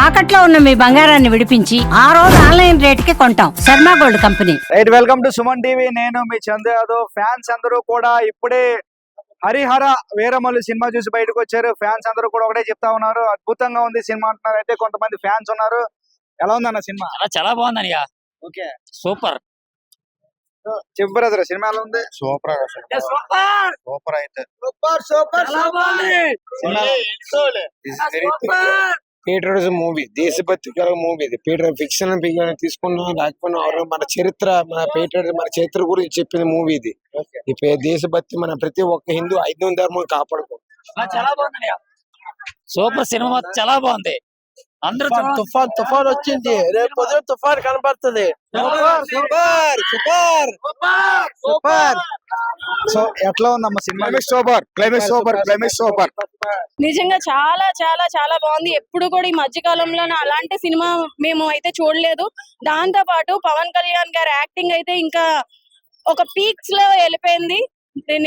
తాకట్లో ఉన్న మీ బంగారాన్ని విడిపించి ఆ రోజు ఆన్లైన్ రేటుకి కొంటాం. Sharma gold company. Right, welcome to Suman TV. నేను మీ చంద్ర యాదవ్. ఫ్యాన్స్ అందరూ కూడా ఇప్పుడే హరిహర వీరమల్లు సినిమా చూసి బయటకు వచ్చారు. ఫ్యాన్స్ అందరూ కూడా ఒకటే చెప్తా ఉన్నారు, అద్భుతంగా ఉంది సినిమా అంటున్నారు. అయితే కొంతమంది ఫ్యాన్స్ ఉన్నారు. ఎలా ఉంది అన్న సినిమా? చాలా బాగుందని. Okay, super. చెప్పు బ్రదర్, సినిమా ఎలా ఉంది? సూపర్ అయితే పేట్రియటిజం మూవీ, దేశభక్తి గల మూవీ. ఇది ఫిక్షన్ తీసుకున్నా లేకపోయినా మన చరిత్ర, మన పేట్రియటిజం, మన చరిత్ర గురించి చెప్పిన మూవీ ఇది. ఈ దేశభక్తి మన ప్రతి ఒక్క హిందూ ఐదో ధర్మం కాపాడుకో. చాలా బాగుంది. సూపర్ సినిమా, చాలా బాగుంది. అందరూ తుఫాన్ వచ్చింది, రేపు పొద్దున తుఫాన్ కనబడుతుంది. సో ఎట్లా ఉందమ్మా సినిమా? సూపర్. నిజంగా చాలా చాలా చాలా బాగుంది. ఎప్పుడు కూడా ఈ మధ్య కాలంలో అలాంటి సినిమా మేము అయితే చూడలేదు. దాంతో పాటు పవన్ కళ్యాణ్ గారి యాక్టింగ్ అయితే ఇంకా ఒక పీక్స్ లో వెళ్ళిపోయింది.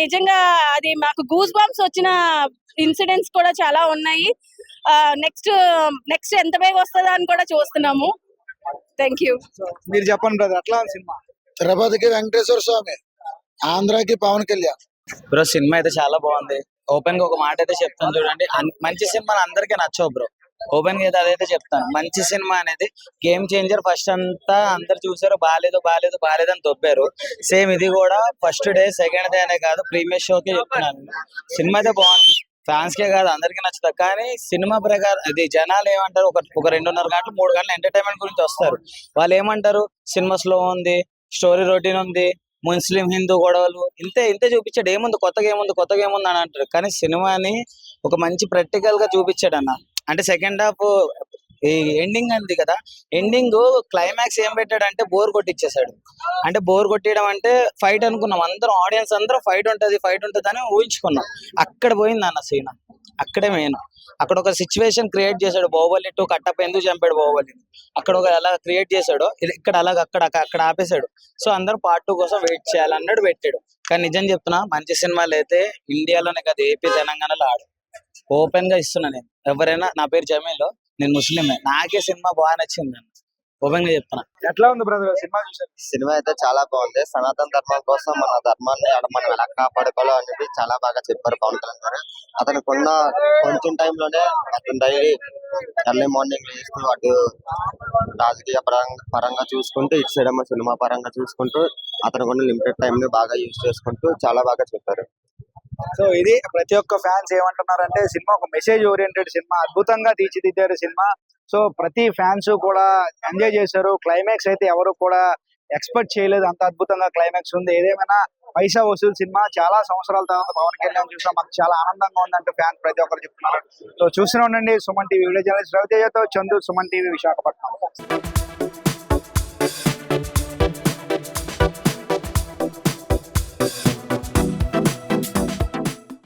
నిజంగా అది మాకు గూస్ బంప్స్ వచ్చిన ఇన్సిడెంట్స్ కూడా చాలా ఉన్నాయి. నెక్స్ట్ ఎంత వేగ వస్తుందా అని కూడా చూస్తున్నాము. Thank you. మీరు చెప్పండి బ్రదర్, ఎట్లా ఉంది సినిమా? తిరుపతికి వెంకటేశ్వర స్వామి, ఆంధ్రాకి పవన్ కళ్యాణ్. బ్రో సినిమా అయితే చాలా బాగుంది. ఓపెన్ గా ఒక మాట అయితే చెప్తాను చూడండి, మంచి సినిమాలు అందరికీ నచ్చవు బ్రో. ఓపెన్ గా అయితే అదైతే చెప్తాను. మంచి సినిమా అనేది గేమ్ చేంజర్. ఫస్ట్ అంతా అందరు చూసారు, బాగాలేదు అని తొప్పారు. సేమ్ ఇది కూడా ఫస్ట్ డే సెకండ్ డే అనే కాదు, ప్రీమియర్ షోకే చెప్తున్నాను. సినిమా అయితే బాగుంది. ఫ్యాన్స్ కే కాదు అందరికీ నచ్చుతుంది. కానీ సినిమా ప్రకారం అది జనాలు ఏమంటారు, ఒక 2.5 గంటలు 3 గంటలు ఎంటర్టైన్మెంట్ గురించి వస్తారు. వాళ్ళు ఏమంటారు, సినిమా స్లో ఉంది, స్టోరీ రొటీన్ ఉంది, ముస్లిం హిందూ గొడవలు, ఇంతే చూపించాడు. కొత్తగా ఏముంది అని అంటారు. కానీ సినిమాని ఒక మంచి ప్రాక్టికల్ గా చూపించాడు అన్న. అంటే సెకండ్ హాఫ్ ఈ ఎండింగ్ అంది కదా, ఎండింగ్ క్లైమాక్స్ ఏం పెట్టాడంటే బోర్ కొట్టించేసాడు. అంటే బోర్ కొట్టడం అంటే ఫైట్ అనుకున్నాం అందరం, ఆడియన్స్ అందరం ఫైట్ ఉంటది అని ఊహించుకున్నాం. అక్కడ పోయింది అన్న సీన్. అక్కడే మెయిన్. అక్కడ ఒక సిచ్యువేషన్ క్రియేట్ చేశాడు. బాహుబలి 2 కట్టప్ప ఎందుకు చంపాడు బాహుబలిని, అక్కడ ఒక ఎలా క్రియేట్ చేశాడో ఇక్కడ అలాగ అక్కడ ఆపేశాడు. సో అందరూ పార్ట్ 2 కోసం వెయిట్ చేయాలన్నాడు, పెట్టాడు. కానీ నిజం చెప్తున్నా, మంచి సినిమాలు అయితే ఇండియాలోనే కదా, ఏపీ తెలంగాణలో ఆడు. ఓపెన్ గా ఇస్తున్నా నేను. ఎవరైనా, నా పేరు జమీల్, నేను ముస్లిమే, నాకే సినిమా బాగా నచ్చింది అని ఓపెన్ గా చెప్తున్నా. ఎట్లా ఉంది బ్రదర్ సినిమా చూసారు? సినిమా అయితే చాలా బాగుంది. సనాతన ధర్మం కోసం మన ధర్మాన్ని మనం ఎలా కాపాడుకోవాలో అనేది చాలా బాగా చెప్పారు పవన్ కళ్యాణ్ గారు. అతనికి ఉన్న కొంచెం టైంలోనే అతను డైలీ ఎర్లీ మార్నింగ్ లేస్తూ అటు రాజకీయ పరంగా చూసుకుంటూ, ఇటు సైడ్ ఏమో సినిమా పరంగా చూసుకుంటూ, అతనికి ఉన్న లిమిటెడ్ టైం ని బాగా యూజ్ చేసుకుంటూ చాలా బాగా చెప్పారు. సో ఇది ప్రతి ఒక్క ఫ్యాన్స్ ఏమంటున్నారంటే, సినిమా ఒక మెసేజ్ ఓరియంటెడ్ సినిమా, అద్భుతంగా తీర్చిదిద్దారు సినిమా. సో ప్రతి ఫ్యాన్స్ కూడా ఎంజాయ్ చేశారు. క్లైమాక్స్ అయితే ఎవరు కూడా ఎక్స్పెక్ట్ చేయలేదు, అంత అద్భుతంగా క్లైమాక్స్ ఉంది. ఏదేమైనా పైసా వసూలు సినిమా. చాలా సంవత్సరాల తర్వాత పవన్ కళ్యాణ్ చూసాం, మాకు చాలా ఆనందంగా ఉందంటే ఫ్యాన్స్ ప్రతి ఒక్కరు చెప్తున్నారు. సో చూస్తూనే ఉండండి సుమన్ టీవీ. వీడియో జర్నలిస్ట్ రవితేజతో చందు, సుమన్ టీవీ, విశాఖపట్నం.